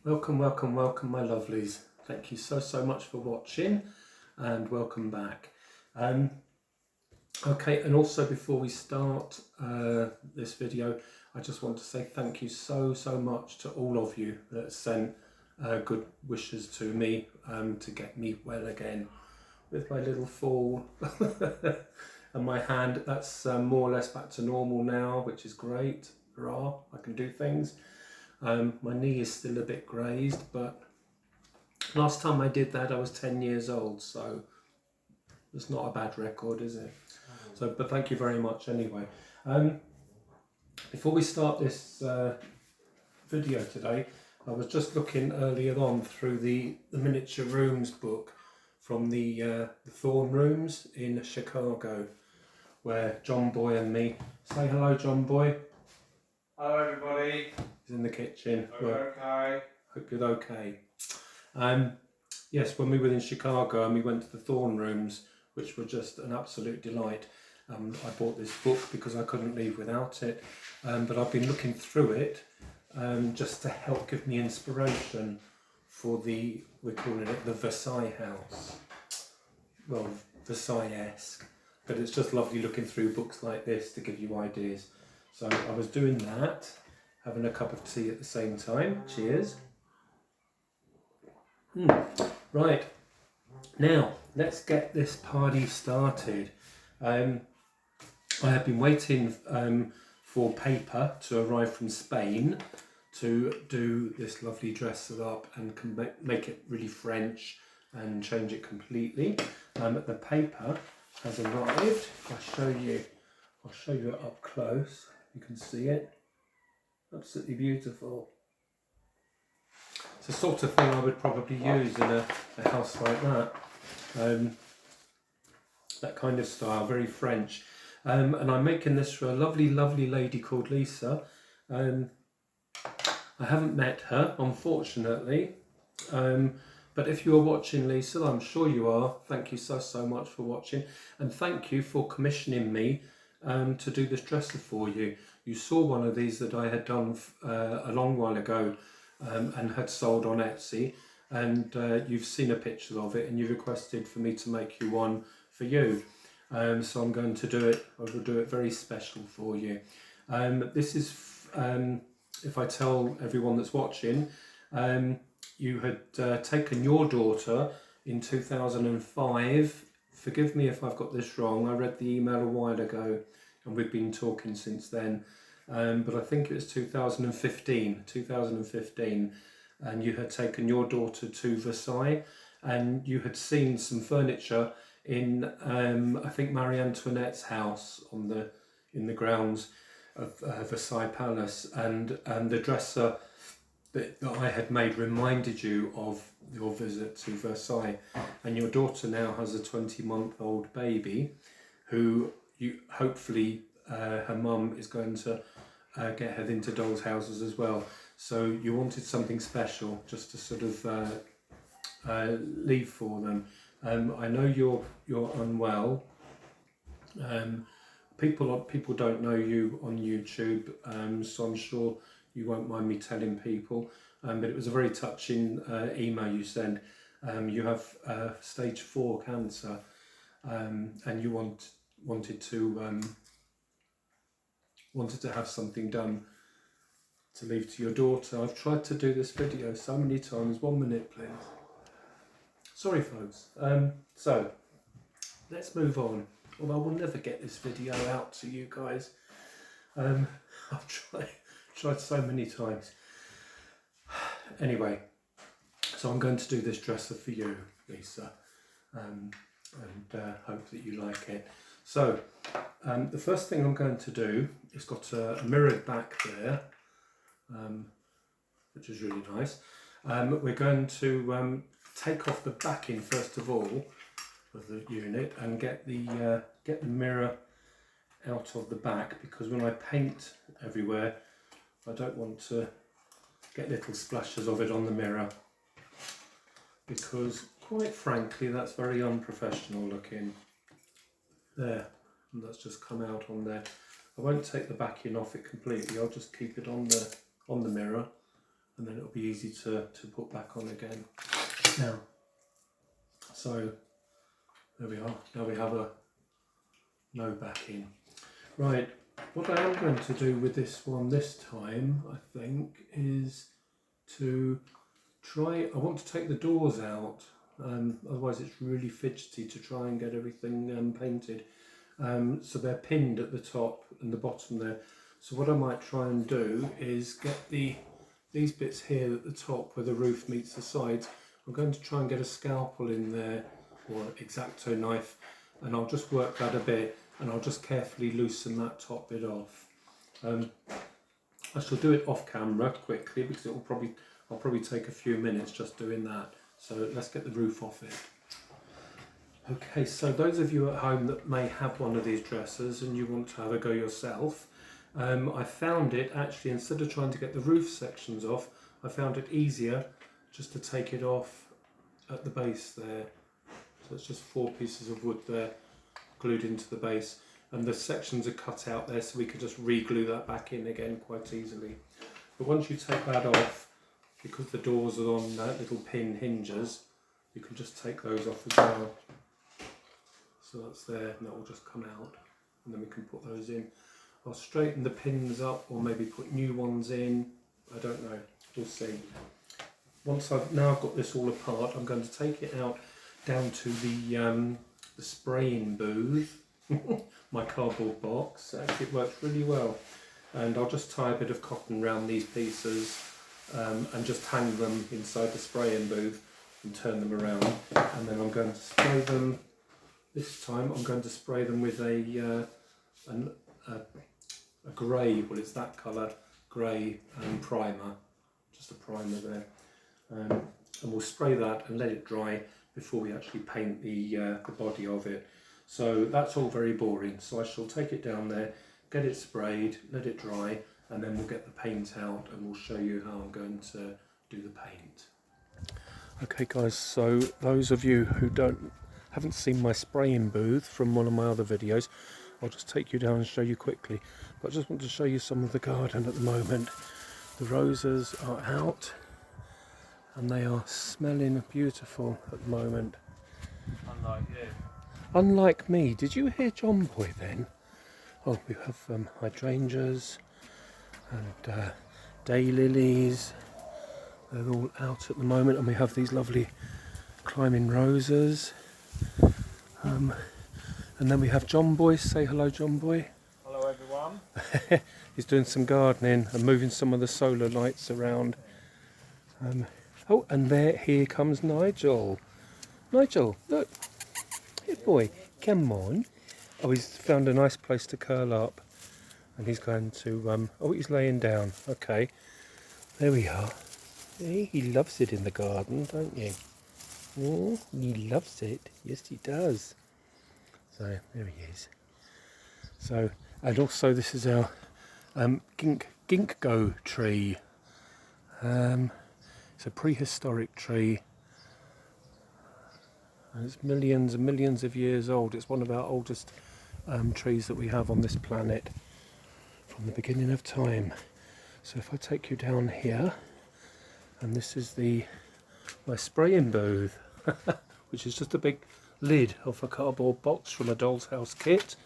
Welcome, welcome, welcome, my lovelies. Thank you so much for watching, and welcome back. Okay, and also before we start this video, I just want to say thank you so much to all of you that sent good wishes to me to get me well again with my little fall and my hand. That's more or less back to normal now, which is great. Hurrah, I can do things. My knee is still a bit grazed, but last time I did that I was 10 years old, so it's not a bad record, is it? So, but thank you very much anyway. Before we start this video today, I was just looking earlier on through the Miniature Rooms book from the Thorn Rooms in Chicago, where John Boy and me, say hello John Boy. Hello everybody. He's in the kitchen. Okay. Hope you're okay. Yes, when we were in Chicago and we went to the Thorn Rooms, which were just an absolute delight. I bought this book because I couldn't leave without it, but I've been looking through it just to help give me inspiration for we're calling it the Versailles house. Well, Versailles-esque, but it's just lovely looking through books like this to give you ideas. So I was doing that, having a cup of tea at the same time. Cheers. Right, now let's get this party started. I have been waiting for paper to arrive from Spain to do this lovely dresser up and can make it really French and change it completely. The paper has arrived. I'll show you it up close. You can see it. Absolutely beautiful. It's the sort of thing I would probably use in a house like that. That kind of style, very French. And I'm making this for a lovely lady called Lisa. I haven't met her, unfortunately. But if you are watching, Lisa, I'm sure you are. Thank you so much for watching. And thank you for commissioning me to do this dresser for you. You saw one of these that I had done a long while ago and had sold on Etsy, and you've seen a picture of it and you requested for me to make you one for you. So I'm going to do it. I will do it very special for you. This is, if I tell everyone that's watching, you had taken your daughter in 2005. Forgive me if I've got this wrong. I read the email a while ago and we've been talking since then. But I think it was 2015, and you had taken your daughter to Versailles and you had seen some furniture in, I think, Marie Antoinette's house in the grounds of Versailles Palace, and the dresser that I had made reminded you of your visit to Versailles. And your daughter now has a 20-month-old baby who hopefully her mum is going to get her into dolls' houses as well. So you wanted something special just to sort of leave for them. I know you're unwell. People don't know you on YouTube, so I'm sure you won't mind me telling people. But it was a very touching email you sent. You have stage 4 cancer, and you wanted to have something done to leave to your daughter. I've tried to do this video so many times. 1 minute, please. Sorry, folks. So let's move on. Although I will never get this video out to you guys. I've tried so many times. Anyway, so I'm going to do this dresser for you, Lisa, and hope that you like it. So the first thing I'm going to do is got a mirrored back there, which is really nice. We're going to take off the backing first of all of the unit and get the mirror out of the back, because when I paint everywhere I don't want to get little splashes of it on the mirror, because quite frankly that's very unprofessional looking. There, and that's just come out on there. I won't take the backing off it completely, I'll just keep it on the mirror and then it'll be easy to put back on again. Now, so there we are. Now we have a no backing. Right, what I am going to do with this one this time, I think, is to try, I want to take the doors out, otherwise it's really fidgety to try and get everything painted. So they're pinned at the top and the bottom there. So what I might try and do is get these bits here at the top where the roof meets the sides. I'm going to try and get a scalpel in there, or an X-Acto knife, and I'll just work that a bit, and I'll just carefully loosen that top bit off. I shall do it off camera quickly because I'll probably take a few minutes just doing that. So let's get the roof off it. Okay, so those of you at home that may have one of these dressers and you want to have a go yourself, I found it actually, instead of trying to get the roof sections off, I found it easier just to take it off at the base there. So it's just 4 pieces of wood there glued into the base, and the sections are cut out there so we can just re-glue that back in again quite easily. But once you take that off, because the doors are on little pin hinges, you can just take those off as well. So that's there, and that will just come out, and then we can put those in. I'll straighten the pins up or maybe put new ones in, I don't know, we'll see. Once I've now got this all apart, I'm going to take it out down to the spraying booth, my cardboard box. Actually, it works really well. And I'll just tie a bit of cotton around these pieces and just hang them inside the spraying booth and turn them around. And then I'm going to spray them. This time I'm going to spray them with a grey, well, it's that colour, grey primer, just a primer there. And we'll spray that and let it dry before we actually paint the body of it. So that's all very boring. So I shall take it down there, get it sprayed, let it dry, and then we'll get the paint out and we'll show you how I'm going to do the paint. Okay guys, so those of you who haven't seen my spraying booth from one of my other videos, I'll just take you down and show you quickly. But I just want to show you some of the garden at the moment. The roses are out and they are smelling beautiful at the moment. Unlike you. Unlike me. Did you hear John Boy then? Oh, we have hydrangeas and daylilies. They're all out at the moment, and we have these lovely climbing roses. And then we have John Boy. Say hello, John Boy. Hello everyone. He's doing some gardening and moving some of the solar lights around. Oh, and here comes Nigel. Nigel, look. Here, boy, come on. Oh, he's found a nice place to curl up. And he's going to, oh, he's laying down. Okay, there we are. He loves it in the garden, don't you? Oh, he loves it. Yes, he does. So, there he is. So, and also this is our ginkgo tree. It's a prehistoric tree, and it's millions and millions of years old. It's one of our oldest trees that we have on this planet from the beginning of time. So if I take you down here, and this is my spraying booth, which is just a big lid off a cardboard box from a Dollhouse kit,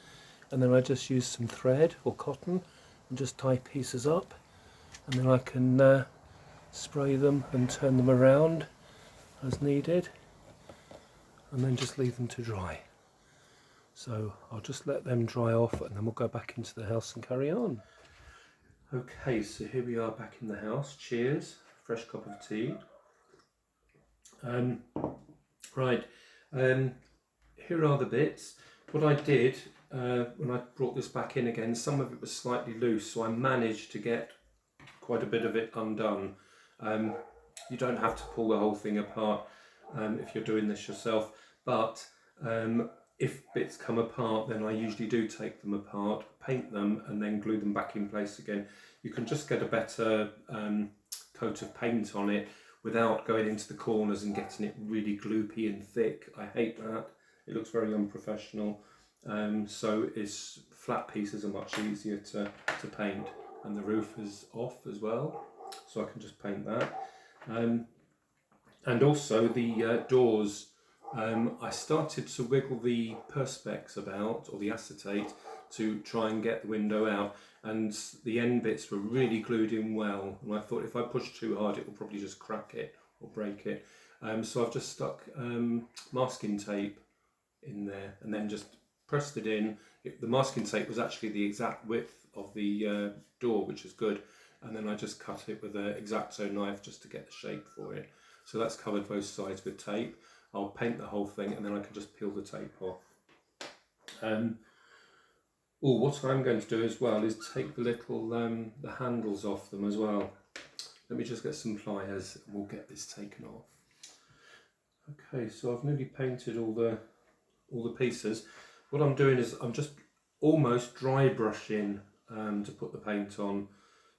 and then I just use some thread or cotton and just tie pieces up, and then I can spray them and turn them around as needed, and then just leave them to dry. So I'll just let them dry off and then we'll go back into the house and carry on. Okay, so here we are back in the house. Cheers, fresh cup of tea. Right, here are the bits. What I did when I brought this back in again, some of it was slightly loose, so I managed to get quite a bit of it undone. You don't have to pull the whole thing apart if you're doing this yourself, but if bits come apart, then I usually do take them apart, paint them, and then glue them back in place again. You can just get a better coat of paint on it without going into the corners and getting it really gloopy and thick. I hate that. It looks very unprofessional. So flat pieces are much easier to paint, and the roof is off as well. so I can just paint that. And also the doors, I started to wiggle the perspex about, or the acetate, to try and get the window out, and the end bits were really glued in well, and I thought if I push too hard it will probably just crack it or break it. So I've just stuck masking tape in there and then just pressed it in. The masking tape was actually the exact width of the door, which is good, and then I just cut it with an X-Acto knife just to get the shape for it. So that's covered both sides with tape. I'll paint the whole thing and then I can just peel the tape off. What I'm going to do as well is take the little the handles off them as well. Let me just get some pliers and we'll get this taken off. Okay, so I've nearly painted all the pieces. What I'm doing is I'm just almost dry brushing to put the paint on.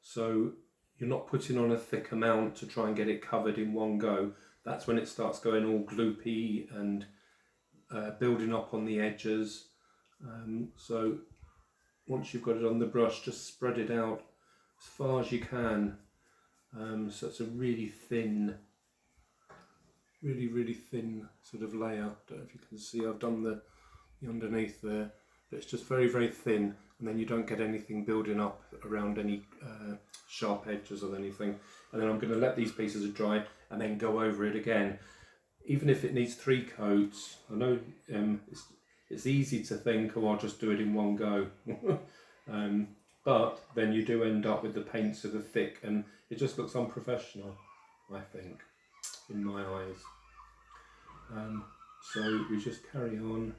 So you're not putting on a thick amount to try and get it covered in one go. That's when it starts going all gloopy and building up on the edges. So once you've got it on the brush, just spread it out as far as you can. So it's a really thin, really thin sort of layer. Don't know if you can see, I've done the underneath there, but it's just very thin, and then you don't get anything building up around any sharp edges or anything. And then I'm going to let these pieces dry and then go over it again. Even if it needs 3 coats, I know it's easy to think, oh, I'll just do it in one go. But then you do end up with the paint sort of thick and it just looks unprofessional, I think, in my eyes. So we just carry on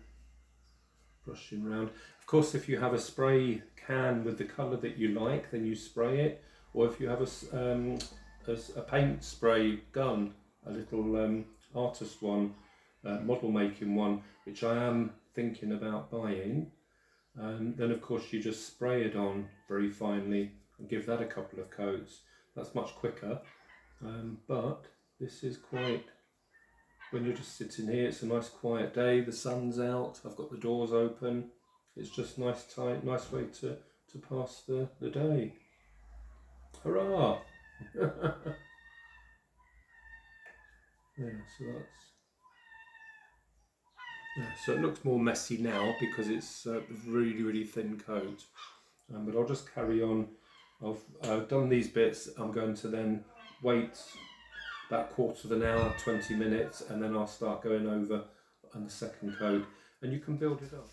brushing around. Of course, if you have a spray can with the colour that you like, then you spray it. Or if you have a paint spray gun, a little artist one, model making one, which I am thinking about buying, then of course you just spray it on very finely and give that a couple of coats. That's much quicker, but this is quite, when you're just sitting here, it's a nice quiet day, the sun's out, I've got the doors open, it's just nice way to pass the day. Hurrah! So it looks more messy now because it's a really thin coat, but I'll just carry on. I've done these bits. I'm going to then wait about quarter of an hour, 20 minutes, and then I'll start going over on the second coat, and you can build it up.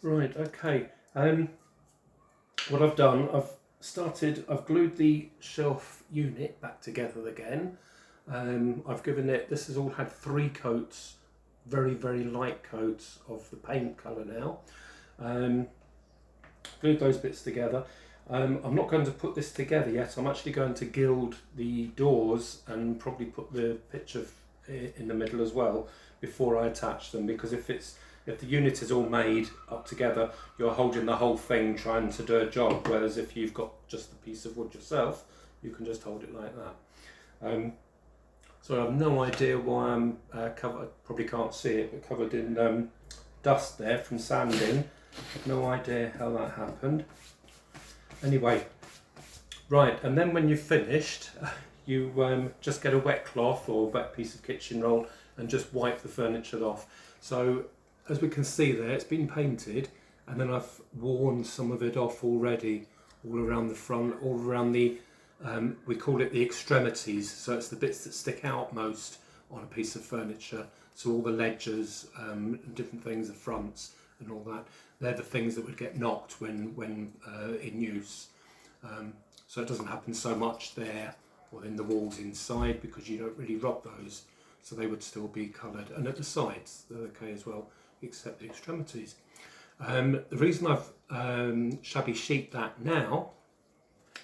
Right, okay. What I've done, I've glued the shelf unit back together again. I've given it, this has all had 3 coats, very light coats of the paint colour now. Glued those bits together. I'm not going to put this together yet. I'm actually going to gild the doors and probably put the picture in the middle as well before I attach them, because if the unit is all made up together, you're holding the whole thing trying to do a job, whereas if you've got just a piece of wood yourself, you can just hold it like that. So I have no idea why I'm covered, probably can't see it, but covered in dust there from sanding. I have no idea how that happened. Anyway, right, and then when you've finished, you just get a wet cloth or a wet piece of kitchen roll and just wipe the furniture off. So as we can see there, it's been painted, and then I've worn some of it off already, all around the front, all around the, we call it the extremities, so it's the bits that stick out most on a piece of furniture. So all the ledgers, and different things, the fronts and all that, they're the things that would get knocked when in use. So it doesn't happen so much there or in the walls inside, because you don't really rub those, so they would still be coloured. And at the sides, they're okay as well, except the extremities. The reason I've shabby sheet that now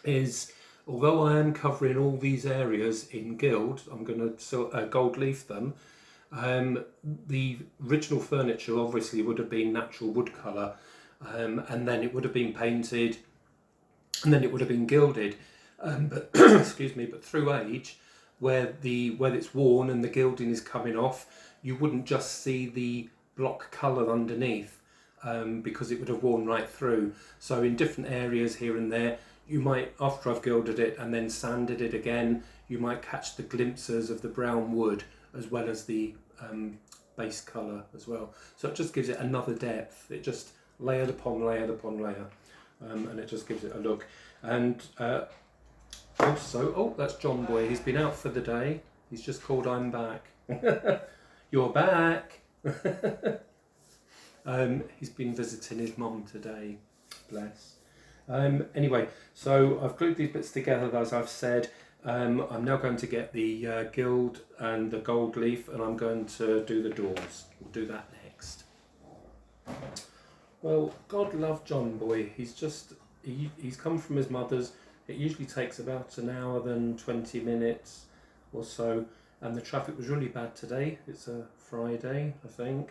is, although I am covering all these areas in gild, I'm going to gold leaf them. The original furniture obviously would have been natural wood colour, and then it would have been painted, and then it would have been gilded. But excuse me, but through age, where it's worn and the gilding is coming off, you wouldn't just see the block colour underneath, because it would have worn right through. So in different areas here and there, you might, after I've gilded it and then sanded it again, you might catch the glimpses of the brown wood as well as the base colour as well. So it just gives it another depth. It just layered upon layered upon layer, and it just gives it a look. And also, oh, that's John Boy. He's been out for the day. He's just called, I'm back. You're back. He's been visiting his mum today. Bless. Anyway, so I've glued these bits together, as I've said. I'm now going to get the gild and the gold leaf, and I'm going to do the doors. We'll do that next. Well, God love John Boy. He's come from his mother's. It usually takes about an hour than 20 minutes or so, and the traffic was really bad today. It's a Friday, I think.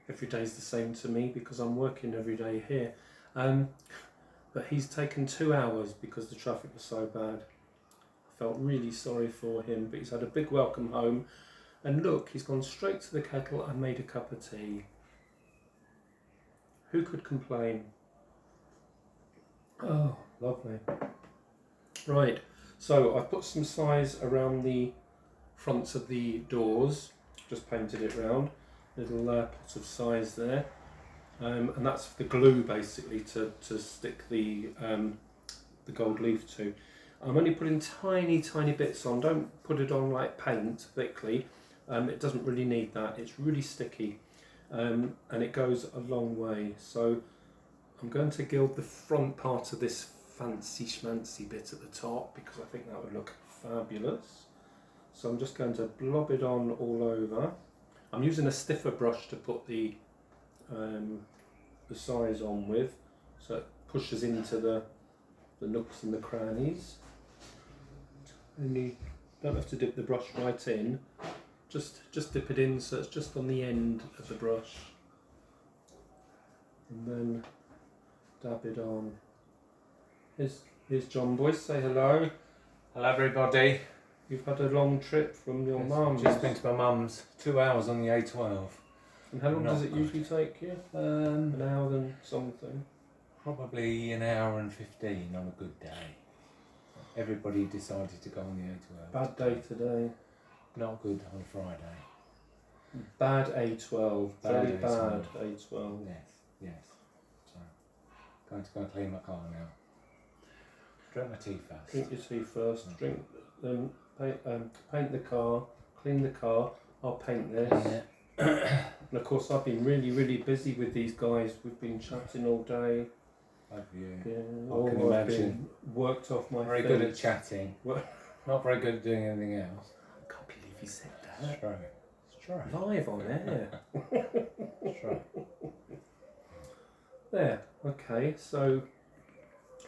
Every day's the same to me because I'm working every day here. But he's taken 2 hours because the traffic was so bad. I felt really sorry for him, but he's had a big welcome home. And look, he's gone straight to the kettle and made a cup of tea. Who could complain? Oh, lovely. Right, so I've put some size around the fronts of the doors, just painted it round, little pot of size there, and that's the glue basically to stick the gold leaf to. I'm only putting tiny bits on. Don't put it on like paint thickly. It doesn't really need that. It's really sticky, and it goes a long way. So I'm going to gild the front part of this fancy schmancy bit at the top because I think that would look fabulous. So I'm just going to blob it on all over. I'm using a stiffer brush to put the size on with, so it pushes into the nooks and the crannies. Only don't have to dip the brush right in. Just dip it in so it's just on the end of the brush, and then dab it on. Here's John Boy. Say hello. Hello everybody. You've had a long trip from your mum's. Just been to my mum's. 2 hours on the A12. And how long Not does it good. usually take you? An hour and something. Probably an hour and 15 on a good day. Everybody decided to go on the A12. Bad day today. Not good on Friday. Bad A12. Very Bad bad A12. A12. Yes. So, going to go and clean my car now. Drink my tea first. Drink your tea first. Drink. Paint the car. Clean the car. I'll paint this. Yeah. And of course, I've been really busy with these guys. We've been chatting all day. Have you? Yeah, I can I've imagine. been worked off my Very feet. good at chatting. What? Not very good at doing anything else. I can't believe you said It's that. true. It's true. Live on air. It's true. There. Okay. So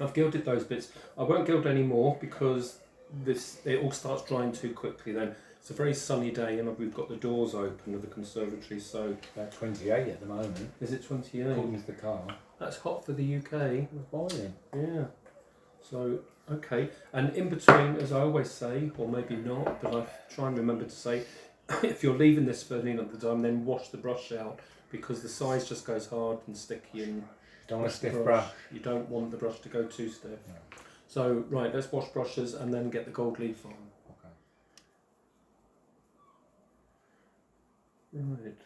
I've gilded those bits. I won't gild any more because it all starts drying too quickly. Then it's a very sunny day and we've got the doors open of the conservatory. So About 28 at the moment. is it 28? According to the car. That's hot for the UK. We're boiling. Yeah. So, okay. And in between, as I always say, or maybe not, but I try and remember to say, if you're leaving this for any of the time, then wash the brush out because the size just goes hard and sticky and Don't want a wash the stiff brush. You don't want the brush to go too stiff. No. So, right, let's wash brushes and then get the gold leaf on. Okay. Right.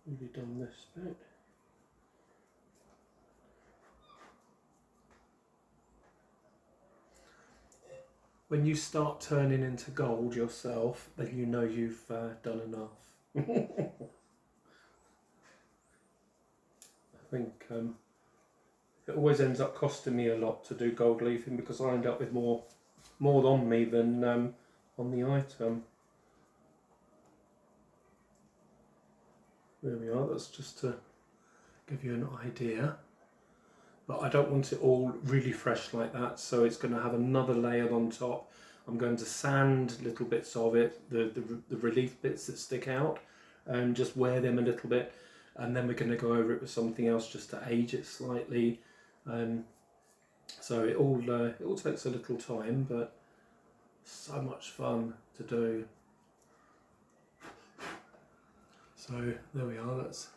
Really done this bit. When you start turning into gold yourself, then you know you've done enough. I think it always ends up costing me a lot to do gold leafing because I end up with more on me than on the item. There we are, that's just to give you an idea. But I don't want it all really fresh like that, so it's going to have another layer on top. I'm going to sand little bits of it, the relief bits that stick out, and just wear them a little bit. And then we're going to go over it with something else just to age it slightly. So it all takes a little time, but so much fun to do. So there we are, that's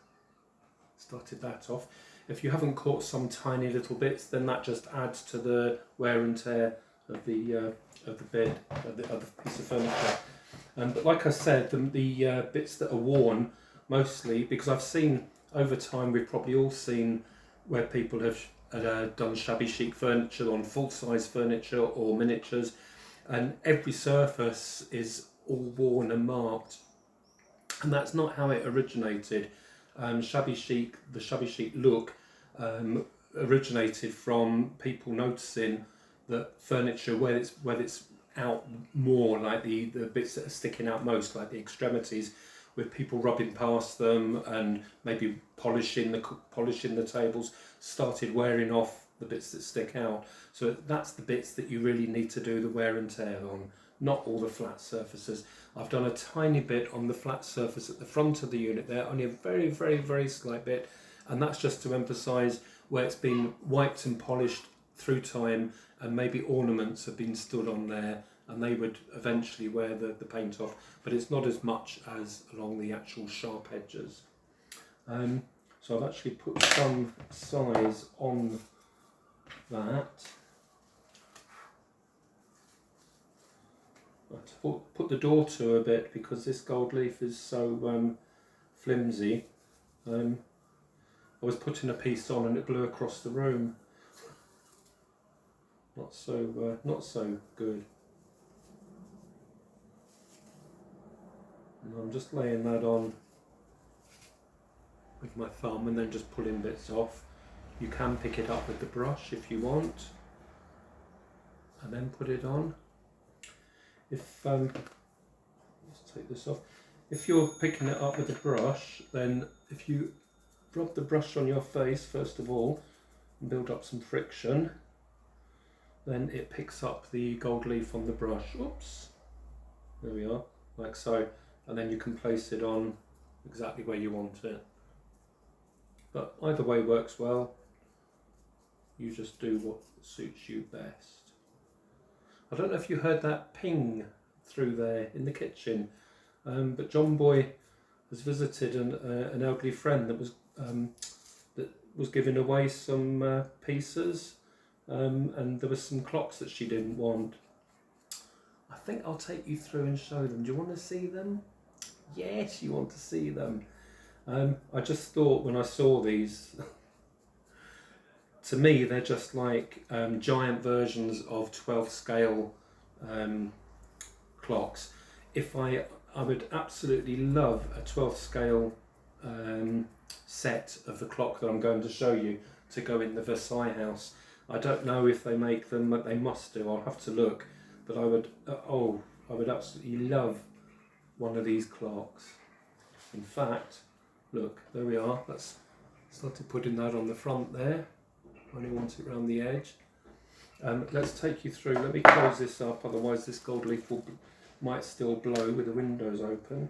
started that off. If you haven't caught some tiny little bits, then that just adds to the wear and tear of the bed, of the piece of furniture. But like I said, the bits that are worn, mostly, because I've seen over time, we've probably all seen where people have done shabby chic furniture on full-size furniture or miniatures, and every surface is all worn and marked, and that's not how it originated. The shabby chic look originated from people noticing that furniture, where it's out more, like the bits that are sticking out most, like the extremities, with people rubbing past them and maybe polishing the tables, started wearing off the bits that stick out. So that's the bits that you really need to do the wear and tear on, not all the flat surfaces. I've done a tiny bit on the flat surface at the front of the unit there, only a very, very, very slight bit, and that's just to emphasise where it's been wiped and polished through time, and maybe ornaments have been stood on there, and they would eventually wear the paint off, but it's not as much as along the actual sharp edges. So I've actually put some size on that. I put the door to a bit because this gold leaf is so flimsy. I was putting a piece on and it blew across the room. Not so good. And I'm just laying that on with my thumb and then just pulling bits off. You can pick it up with the brush if you want, and then put it on. If let's take this off. If you're picking it up with a brush, then if you rub the brush on your face first of all and build up some friction, then it picks up the gold leaf on the brush. Oops, there we are, like so, and then you can place it on exactly where you want it. But either way works well. You just do what suits you best. I don't know if you heard that ping through there in the kitchen, but John Boy has visited an elderly friend that was giving away some pieces, and there were some clocks that she didn't want. I think I'll take you through and show them. Do you want to see them? Yes, you want to see them. I just thought when I saw these, to me they're just like giant versions of 12th scale clocks. I would absolutely love a 12th scale set of the clock that I'm going to show you to go in the Versailles house. I don't know if they make them, but they must do. I'll have to look. But I would, I would absolutely love one of these clocks. In fact, look, there we are. That's started putting that on the front there. I only want it around the edge. Let's take you through. Let me close this up, otherwise this gold leaf might still blow with the windows open.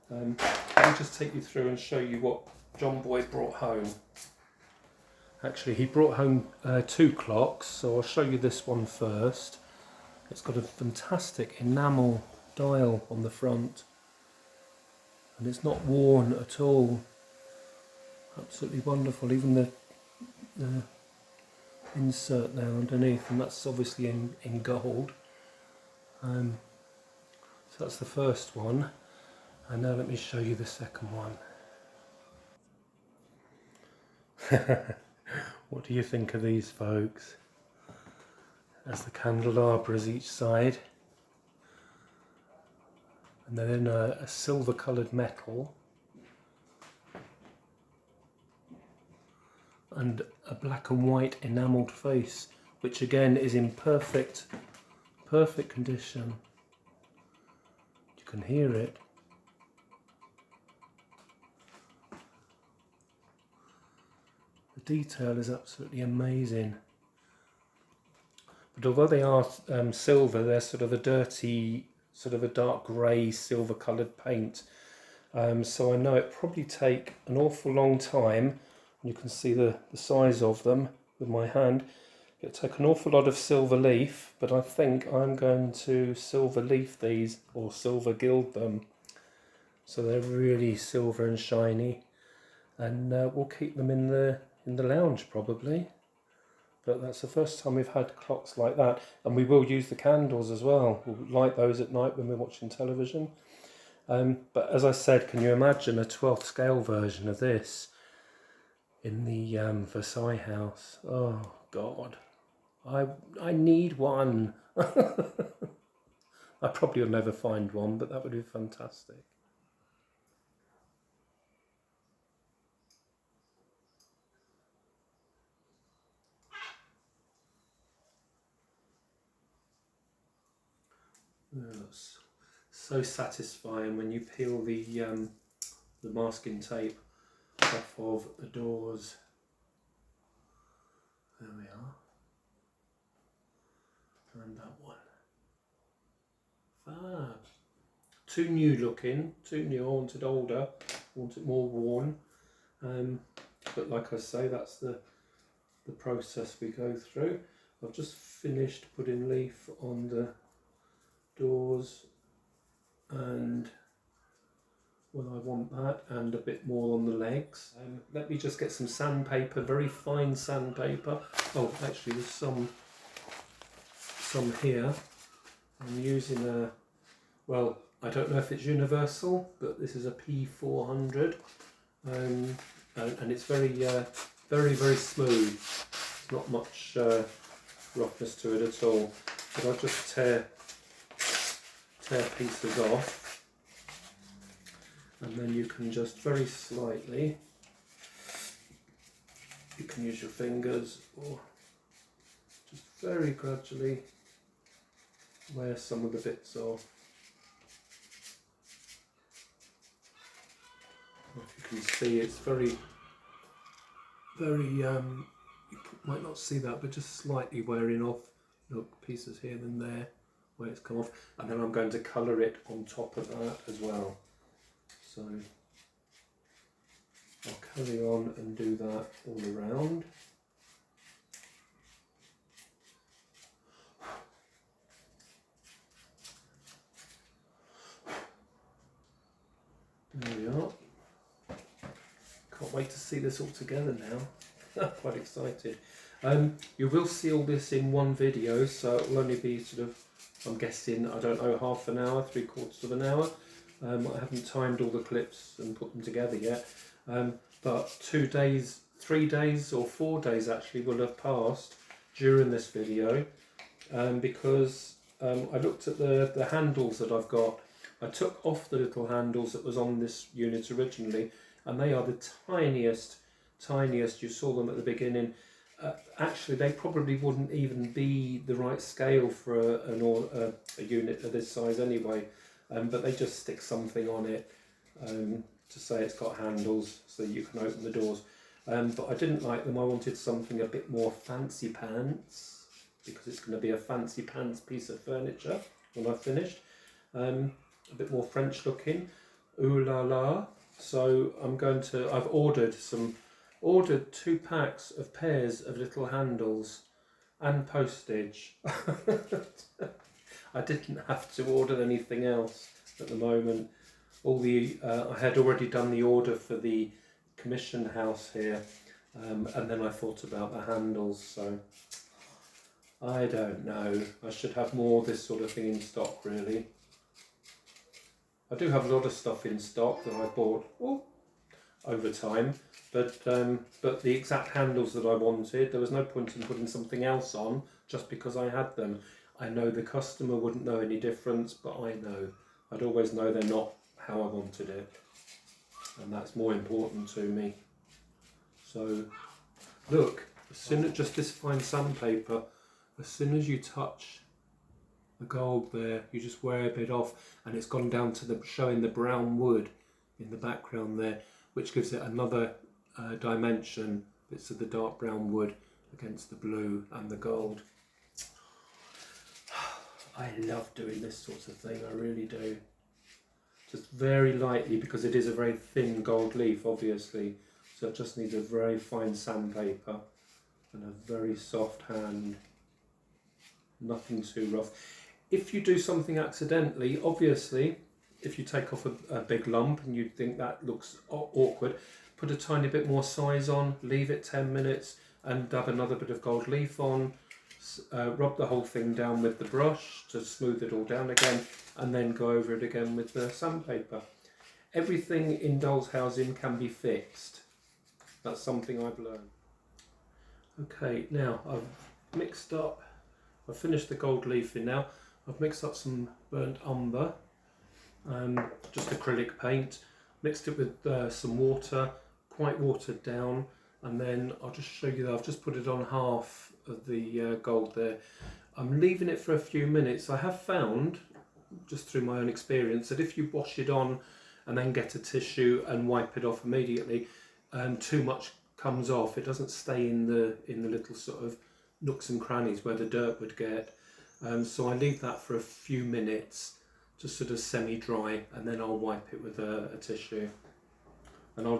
Let me just take you through and show you what John Boy brought home. Actually, he brought home two clocks, so I'll show you this one first. It's got a fantastic enamel dial on the front, and it's not worn at all. Absolutely wonderful. Even the insert there underneath, and that's obviously in gold. So that's the first one, and now let me show you the second one. What do you think of these, folks? There's the candelabras each side, and they're in a silver coloured metal, and a black and white enamelled face, which again is in perfect condition. You can hear it. The detail is absolutely amazing. But although they are silver, they're sort of a dirty, sort of a dark grey silver coloured paint. So I know it probably take an awful long time. You can see the size of them with my hand. It'll take an awful lot of silver leaf, but I think I'm going to silver leaf these, or silver gild them, so they're really silver and shiny, and we'll keep them in the lounge probably. But that's the first time we've had clocks like that, and we will use the candles as well. We'll light those at night when we're watching television. But as I said, can you imagine a 12th scale version of this in the Versailles house? Oh God, I need one. I probably will never find one, but that would be fantastic. Yes. So satisfying when you peel the masking tape off of the doors. There we are. And that one. Fab. Too new looking, too new. I wanted older, I wanted more worn. But like I say, that's the process we go through. I've just finished putting leaf on the doors, and well, I want that and a bit more on the legs. Let me just get some sandpaper, very fine sandpaper. Oh, actually there's some here. I'm using a, well, I don't know if it's universal, but this is a P400, and it's very very smooth. There's not much roughness to it at all. But I'll just tear pieces off, and then you can just very slightly, you can use your fingers or just very gradually wear some of the bits off. If you can see, it's very you might not see that, but just slightly wearing off. Look, pieces here and there where it's come off, and then I'm going to colour it on top of that as well. So I'll carry on and do that all around. There we are. Can't wait to see this all together now. Quite excited. You will see all this in one video, so it will only be sort of, I'm guessing, I don't know, half an hour, 3/4 of an hour. I haven't timed all the clips and put them together yet. But 2 days, 3 days or 4 days actually will have passed during this video, because I looked at the handles that I've got. I took off the little handles that was on this unit originally, and they are the tiniest. You saw them at the beginning. Actually, they probably wouldn't even be the right scale for a unit of this size anyway, but they just stick something on it to say it's got handles so you can open the doors. But I didn't like them. I wanted something a bit more fancy pants, because it's going to be a fancy pants piece of furniture when I've finished. A bit more French looking. Ooh la la. So I've ordered 2 packs of pairs of little handles and postage. I didn't have to order anything else at the moment. I had already done the order for the commission house here, and then I thought about the handles, so I don't know. I should have more of this sort of thing in stock, really. I do have a lot of stuff in stock that I bought over time, but the exact handles that I wanted, there was no point in putting something else on just because I had them. I know the customer wouldn't know any difference, but I know. I'd always know they're not how I wanted it, and that's more important to me. So look, as soon as just this fine sandpaper, as soon as you touch the gold there, you just wear a bit off, and it's gone down to showing the brown wood in the background there, which gives it another dimension. Bits of the dark brown wood against the blue and the gold. I love doing this sort of thing, I really do. Just very lightly, because it is a very thin gold leaf, obviously, so it just needs a very fine sandpaper. and a very soft hand. Nothing too rough. If you do something accidentally, obviously, if you take off a big lump and you think that looks awkward, put a tiny bit more size on, leave it 10 minutes and dab another bit of gold leaf on, rub the whole thing down with the brush to smooth it all down again, and then go over it again with the sandpaper. Everything in doll's housing can be fixed. That's something I've learned. Okay, now I've finished the gold leafing now. I've mixed up some burnt umber, just acrylic paint, mixed it with some water, quite watered down, and then I'll just show you that I've just put it on half of the gold there. I'm leaving it for a few minutes. I have found, just through my own experience, that if you wash it on and then get a tissue and wipe it off immediately, too much comes off. It doesn't stay in the little sort of nooks and crannies where the dirt would get. So I leave that for a few minutes, just sort of semi-dry, and then I'll wipe it with a tissue. And I'll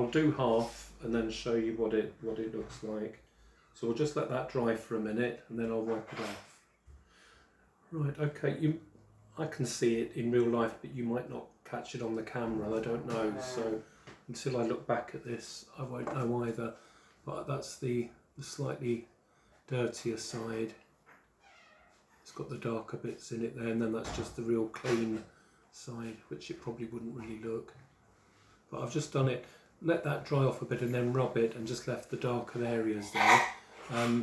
do half and then show you what it looks like. So we'll just let that dry for a minute and then I'll wipe it off. Right, okay, I can see it in real life, but you might not catch it on the camera, I don't know. So until I look back at this, I won't know either. But that's the slightly dirtier side. It's got the darker bits in it there, and then that's just the real clean side, which it probably wouldn't really look. But I've just done it, let that dry off a bit and then rub it, and just left the darker areas there.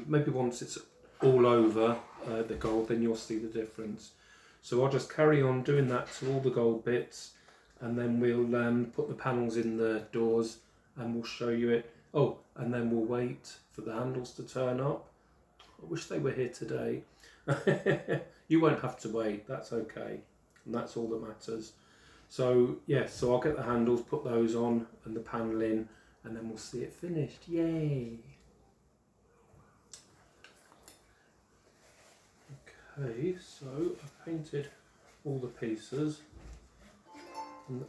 Maybe once it's all over the gold, then you'll see the difference. So I'll just carry on doing that to all the gold bits, and then we'll put the panels in the doors and we'll show you it. Oh, and then we'll wait for the handles to turn up. I wish they were here today. You won't have to wait, that's okay, and that's all that matters. So yeah, so I'll get the handles, put those on and the panel in, and then we'll see it finished. Yay! Okay, so I've painted all the pieces. And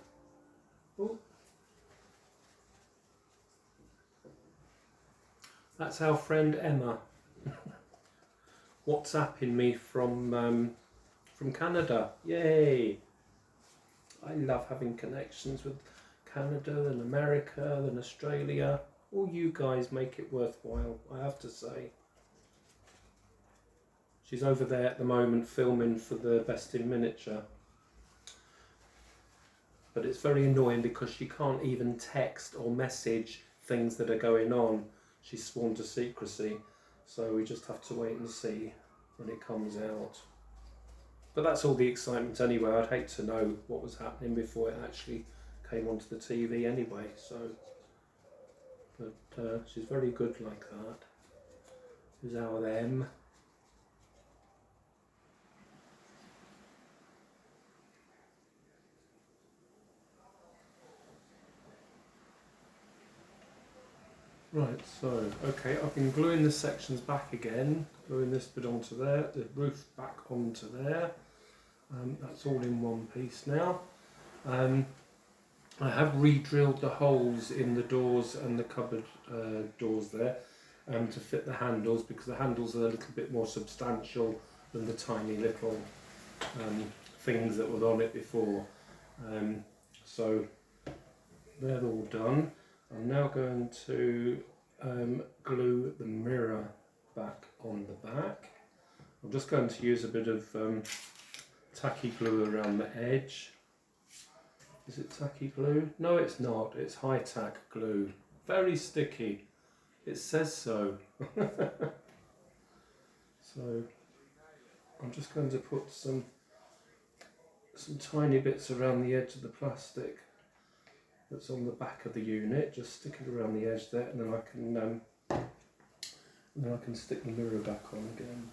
that's our friend Emma. WhatsApping me from Canada. Yay! I love having connections with Canada and America and Australia. All you guys make it worthwhile, I have to say. She's over there at the moment filming for the Best in Miniature. But it's very annoying because she can't even text or message things that are going on. She's sworn to secrecy. So we just have to wait and see when it comes out. But that's all the excitement anyway. I'd hate to know what was happening before it actually came onto the TV anyway. So, but she's very good like that. Who's our them? Right, so, okay, I've been gluing the sections back again, gluing this bit onto there, the roof back onto there. That's all in one piece now. I have re-drilled the holes in the doors and the cupboard doors there to fit the handles, because the handles are a little bit more substantial than the tiny little things that were on it before. So they're all done. I'm now going to glue the mirror back on the back. I'm just going to use a bit of tacky glue around the edge. Is it tacky glue? No, it's not. It's high tack glue. Very sticky. It says so. So I'm just going to put some tiny bits around the edge of the plastic that's on the back of the unit. Just stick it around the edge there, and then I can stick the mirror back on again.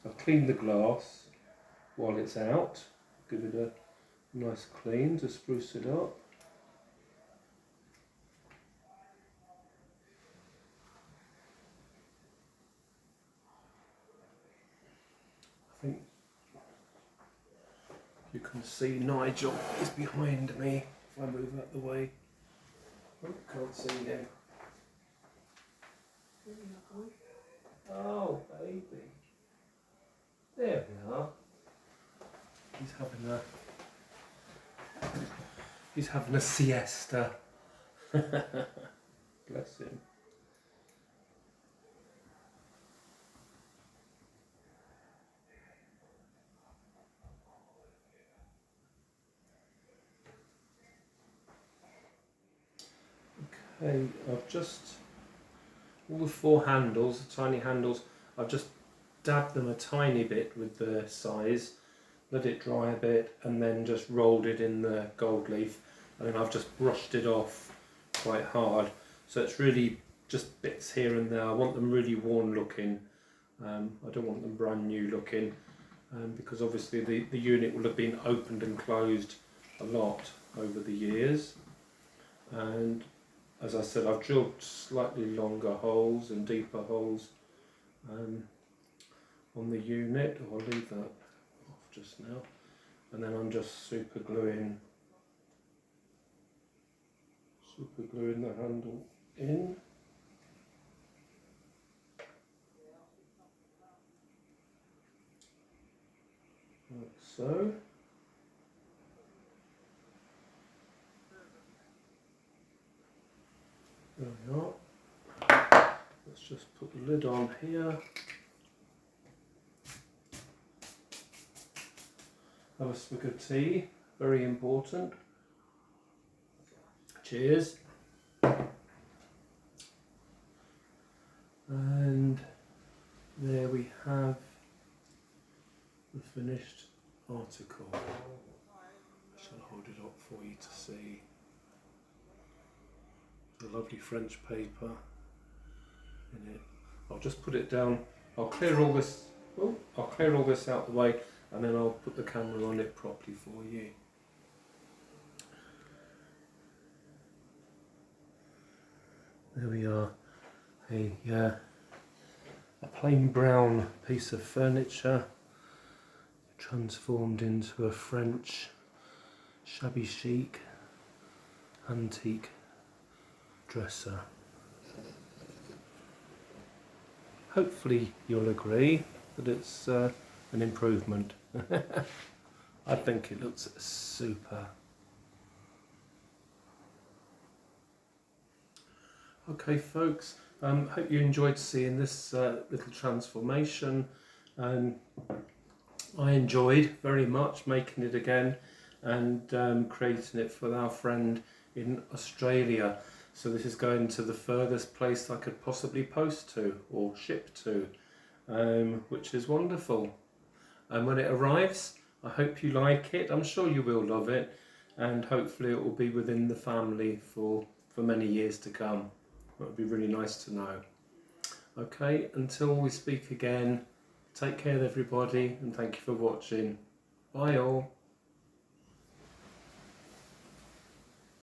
I've cleaned the glass while it's out. Give it a nice clean to spruce it up. I think you can see Nigel is behind me. If I move out the way, oh, can't see him. Oh, baby. There we are. He's having a siesta. Bless him. Okay, I've just, all the 4 handles, the tiny handles, I've just dabbed them a tiny bit with the size, let it dry a bit, and then just rolled it in the gold leaf, and then I've just brushed it off quite hard. So it's really just bits here and there. I want them really worn looking. I don't want them brand new looking, because obviously the unit will have been opened and closed a lot over the years. And as I said, I've drilled slightly longer holes and deeper holes on the unit. I'll leave that off just now. And then I'm just super gluing the handle in. Like so. There we are. Let's just put the lid on here. Have a swig of tea, very important. Cheers. And there we have the finished article. I shall hold it up for you to see. The lovely French paper in it. I'll just put it down. I'll clear all this. Oh, I'll clear all this out the way, and then I'll put the camera on it properly for you. There we are. A plain brown piece of furniture transformed into a French shabby chic antique dresser. Hopefully you'll agree that it's an improvement. I think it looks super. Okay folks, hope you enjoyed seeing this little transformation. I enjoyed very much making it again and creating it for our friend in Australia. So this is going to the furthest place I could possibly post to or ship to, which is wonderful. And when it arrives, I hope you like it. I'm sure you will love it, and hopefully it will be within the family for many years to come. That would be really nice to know. Okay, until we speak again, take care everybody, and thank you for watching. Bye all.